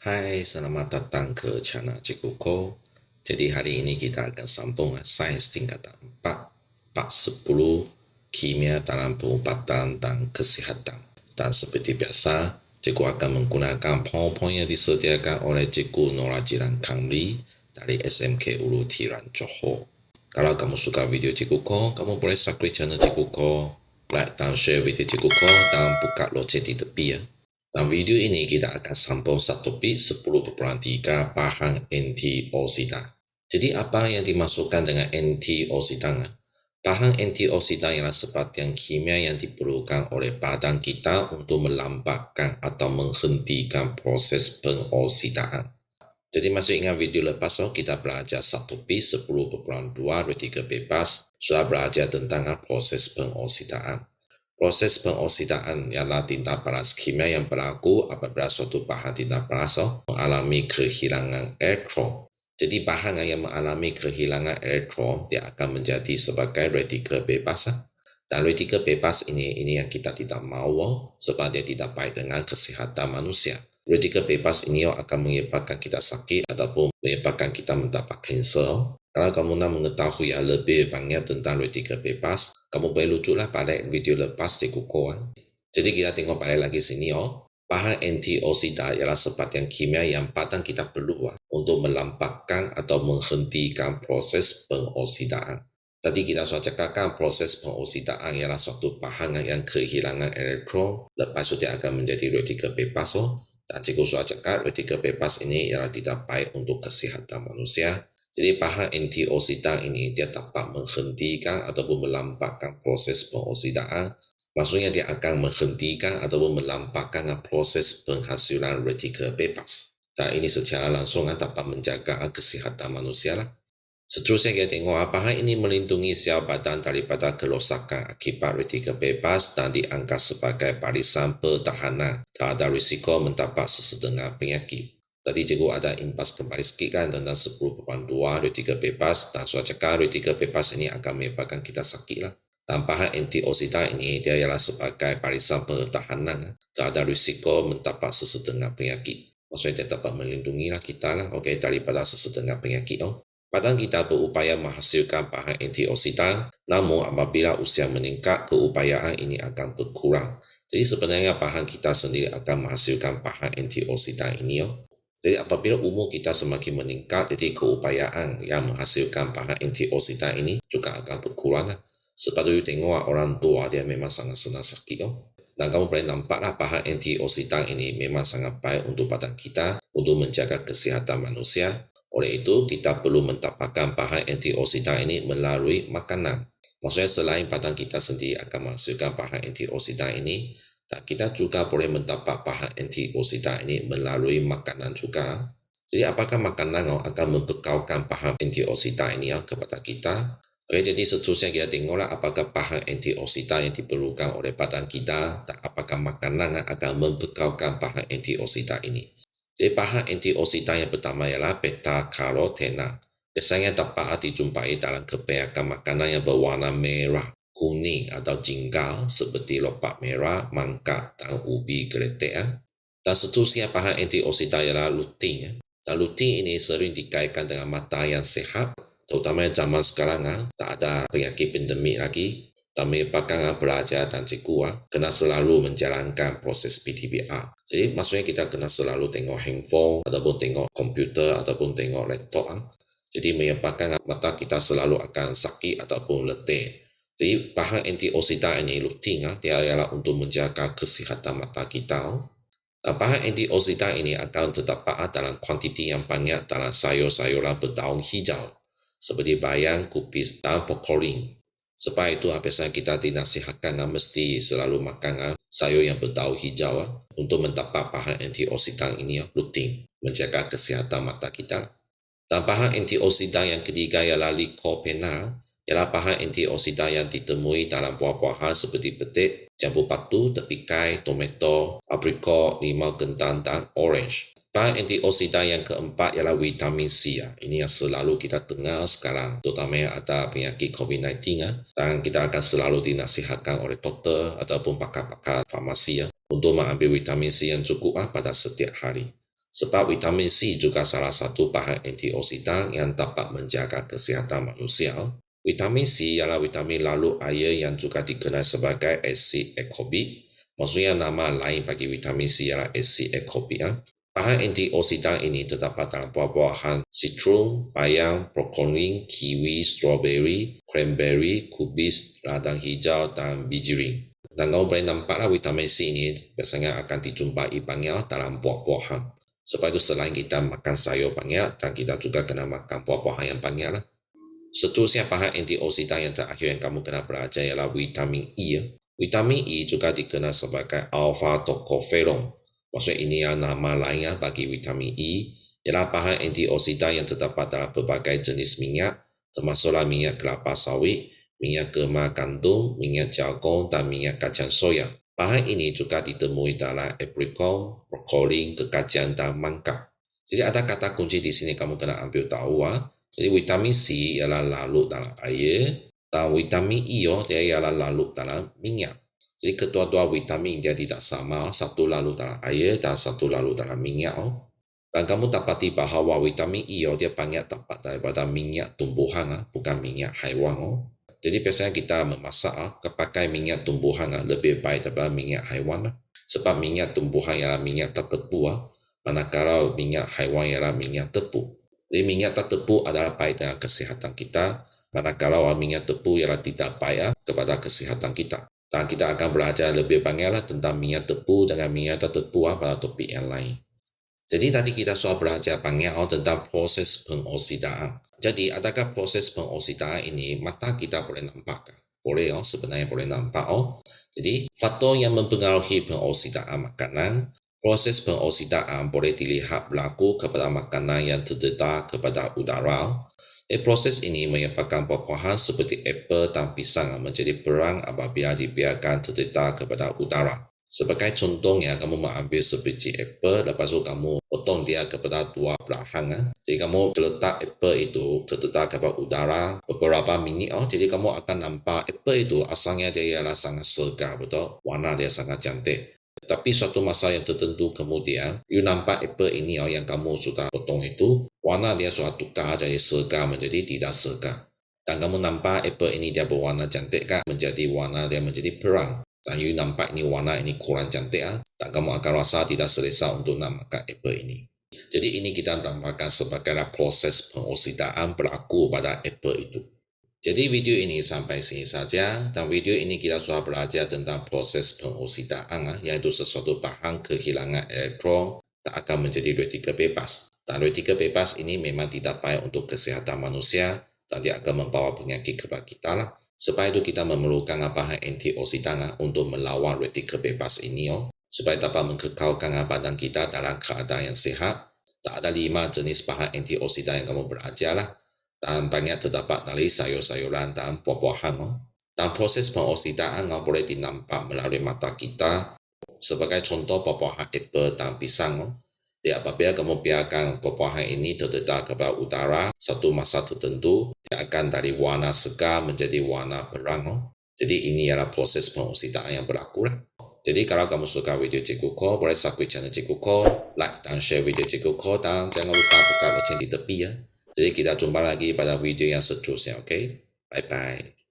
Hai, selamat datang ke channel Cikgu Ko. Jadi hari ini kita akan sambung sains tingkatan 4, part 10, kimia dalam pengobatan dan kesihatan. Dan seperti biasa, Cikgu akan menggunakan PowerPoint yang disediakan oleh Cikgu Nora Jiran Kamli dari SMK Ulu Tiran Johor. Kalau kamu suka video Cikgu Ko, kamu boleh subscribe channel Cikgu Ko, like dan share video Cikgu Ko, dan buka loceng di tepi ya. Dalam video ini kita akan sambung topik 10.3 bahan antioksidan. Jadi apa yang dimaksudkan dengan antioksidan? Bahan antioksidan ialah sebagian kimia yang diperlukan oleh badan kita untuk melambatkan atau menghentikan proses pengoksidaan. Jadi masih ingat video lepas kita belajar topik 10.2 radikal bebas, sudah belajar tentang proses pengoksidaan. Proses pengoksidaan ialah tindak balas kimia yang berlaku apabila suatu bahan tindak balas mengalami kehilangan elektron. Jadi bahan yang mengalami kehilangan elektron dia akan menjadi sebagai radikal bebas. Dan radikal bebas ini yang kita tidak mahu sebab dia tidak baik dengan kesihatan manusia. Radikal bebas ini akan menyebabkan kita sakit ataupun menyebabkan kita mendapat kanser. Kalau kamu nak mengetahui lebih banyak tentang radikal bebas, kamu boleh rujuklah pada video lepas di Google. Jadi kita tengok balik lagi sini. Bahan antioksidan ialah sebagian kimia yang badan kita perlu untuk melambatkan atau menghentikan proses pengoksidaan. Tadi kita sudah cakapkan proses pengoksidaan ialah suatu bahan yang kehilangan elektron, lepas itu dia akan menjadi radikal bebas. Dan cikgu sudah cakap radikal bebas ini ialah tidak baik untuk kesihatan manusia. Jadi bahan antioksidan ini dia dapat menghentikan ataupun melambatkan proses pengoksidaan. Maksudnya dia akan menghentikan ataupun melambatkan proses penghasilan radikal bebas. Dan ini secara langsung dapat menjaga kesihatan manusia. Seterusnya kita tengok bahan ini melindungi sel badan daripada kerosakan akibat radikal bebas dan dianggap sebagai barisan pertahanan terhadap risiko mendapat sesetengah penyakit. Tadi cikgu ada impas kembali sikit kan tentang 10.2 radikal bebas dan sudah cakap radikal bebas ini akan menyebabkan kita sakit lah. Dan bahan antioksidan ini dia ialah sebagai barisan pertahanan terhadap risiko mendapat sesetengah penyakit. Maksudnya dia dapat melindungi kita daripada sesetengah penyakit. Badan kita berupaya menghasilkan bahan antioksidan, namun apabila usia meningkat, keupayaan ini akan berkurang. Jadi sebenarnya bahan kita sendiri akan menghasilkan bahan antioksidan ini. Jadi apabila umur kita semakin meningkat, jadi keupayaan yang menghasilkan bahan antioksidan ini juga akan berkurang. Sebab itu tengok orang tua dia memang sangat senang sakit. Dan kamu boleh nampaklah bahan antioksidan ini memang sangat baik untuk badan kita, untuk menjaga kesihatan manusia. Oleh itu, kita perlu mendapatkan bahan antioksidan ini melalui makanan. Maksudnya selain badan kita sendiri akan menghasilkan bahan antioksidan ini, dan kita juga boleh mendapat bahan antioksidan ini melalui makanan juga. Jadi apakah makanan akan membekalkan bahan antioksidan ini kepada kita? Jadi seterusnya kita tengoklah apakah bahan antioksidan yang diperlukan oleh badan kita dan apakah makanan akan membekalkan bahan antioksidan ini. Jadi bahan antioksidan yang pertama ialah beta-karotene. Biasanya dapat dijumpai dalam kebanyakan makanan yang berwarna merah, kuning atau jinggal seperti lopak merah, mangga dan ubi geletek. Dan seterusnya bahan antioksidan ialah lutein. Dan lutein ini sering dikaitkan dengan mata yang sehat, terutama zaman sekarang tak ada penyakit pandemik lagi. Dan menyebabkan belajar dan cikgu kena selalu menjalankan proses PTBR. Jadi maksudnya kita kena selalu tengok handphone ataupun tengok komputer ataupun tengok laptop. Jadi menyebabkan mata kita selalu akan sakit ataupun letih. Jadi bahan antioksidan ini lutein dia ialah untuk menjaga kesihatan mata kita. Bahan antioksidan ini akan terdapat dalam kuantiti yang banyak dalam sayur-sayuran berdaun hijau seperti bayam, kubis dan brokoli. Sebab itu biasanya kita dinasihatkan mesti selalu makan sayur yang berdaun hijau untuk mendapat bahan antioksidan ini rutin menjaga kesihatan mata kita. Dan bahan antioksidan yang ketiga ialah lycopene, ialah bahan antioksidan yang ditemui dalam buah-buahan seperti petik, jambu batu, tepikai, tomato, aprikot, limau kentang dan orange. Bahan antioksidan yang keempat ialah vitamin C. Ini yang selalu kita dengar sekarang, terutama yang ada penyakit COVID-19. Dan kita akan selalu dinasihatkan oleh doktor ataupun pakar-pakar farmasi untuk mengambil vitamin C yang cukup pada setiap hari. Sebab vitamin C juga salah satu bahan antioksidan yang dapat menjaga kesihatan manusia. Vitamin C ialah vitamin lalut air yang juga dikenal sebagai asid ascorbic. Maksudnya nama lain bagi vitamin C ialah asid ascorbic. Bahan antioksidan ini terdapat dalam buah-buahan citrum, bayam, brokoli, kiwi, strawberry, cranberry, kubis, ladang hijau, dan biji ring. Dan kamu boleh nampaklah vitamin C ini biasanya akan dijumpai banyak dalam buah-buahan. Sebab itu selain kita makan sayur banyak, dan kita juga kena makan buah-buahan yang banyak lah. Seterusnya bahan antioksidan yang terakhir yang kamu kena belajar ialah vitamin E. Vitamin E juga dikenal sebagai alpha-tocopherol. Maksudnya ini adalah nama lainnya bagi vitamin E, ialah bahan antioksidan yang terdapat dalam berbagai jenis minyak, termasuklah minyak kelapa sawit, minyak kemas gandum, minyak jagung, dan minyak kacang soya. Bahan ini juga ditemui dalam aprikot, brokoli, kekajian, dan mangga. Jadi ada kata kunci di sini kamu kena ambil tahu. Jadi vitamin C ialah larut dalam air, dan vitamin E dia ialah larut dalam minyak. Jadi kedua-dua vitamin dia tidak sama, satu larut dalam air dan satu larut dalam minyak. Dan kamu dapati bahawa vitamin E dia banyak dapat daripada minyak tumbuhan, bukan minyak haiwan. Jadi biasanya kita memasak pakai minyak tumbuhan lebih baik daripada minyak haiwan. Sebab minyak tumbuhan ialah minyak tak tepu, manakala minyak haiwan ialah minyak tepu. Jadi minyak tak tepu adalah baik dengan kesihatan kita, manakala minyak tepu ialah tidak baik kepada kesihatan kita. Dan kita akan belajar lebih banyaklah tentang minyak tepu dengan minyak tak tepu pada topik yang lain. Jadi tadi kita sudah belajar banyak tentang proses pengoksidaan. Jadi adakah proses pengoksidaan ini mata kita boleh nampak? Boleh sebenarnya boleh nampak. Jadi faktor yang mempengaruhi pengoksidaan makanan, proses pengoksidaan boleh dilihat berlaku kepada makanan yang terdedah kepada udara. Proses ini menyebabkan buah-buahan seperti apel dan pisang menjadi perang apabila dibiarkan terdedah kepada udara. Sebagai contohnya, kamu mengambil sebiji apel, lepas itu kamu potong dia kepada dua belahan. Jadi kamu letak apel itu terdedah kepada udara beberapa minit. Jadi kamu akan nampak apel itu asalnya dia ialah sangat segar, betul? Warna dia sangat cantik. Tapi suatu masa yang tertentu kemudian, you nampak apel ini yang kamu sudah potong itu, warna dia sudah tukar dari segar menjadi tidak segar. Dan kamu nampak apel ini dia berwarna cantik kan, menjadi warna dia menjadi perang. Dan you nampak ini warna ini kurang cantik dan kamu akan rasa tidak selesa untuk nak makan apel ini. Jadi ini kita tambahkan sebagai proses pengoksidaan berlaku pada apel itu. Jadi video ini sampai sini saja, dan video ini kita sudah belajar tentang proses pengoksidaan, yaitu sesuatu bahan kehilangan elektron tak akan menjadi radikal bebas. Dan radikal bebas ini memang tidak baik untuk kesihatan manusia, dan dia akan membawa penyakit kepada kita lah. Sebab itu kita memerlukan bahan antioksidan untuk melawan radikal bebas ini, supaya dapat mengekalkan badan kita dalam keadaan yang sihat. Tak ada 5 jenis bahan antioksidan yang kamu belajar lah. Dan banyak terdapat dari sayur-sayuran dan buah-buahan. Dan proses pengoksidaan boleh dinampak melalui mata kita. Sebagai contoh buah-buahan apel dan pisang. Jadi apabila kamu biarkan buah-buahan ini terdedah kepada udara satu masa tertentu, dia akan dari warna segar menjadi warna perang. Jadi ini adalah proses pengoksidaan yang berlaku lah. Jadi kalau kamu suka video Cikgu Ko, boleh subscribe channel Cikgu Ko, like dan share video Cikgu Ko, dan jangan lupa buka lonceng di tepi ya. Jadi kita jumpa lagi pada video yang seterusnya, oke? Bye-bye.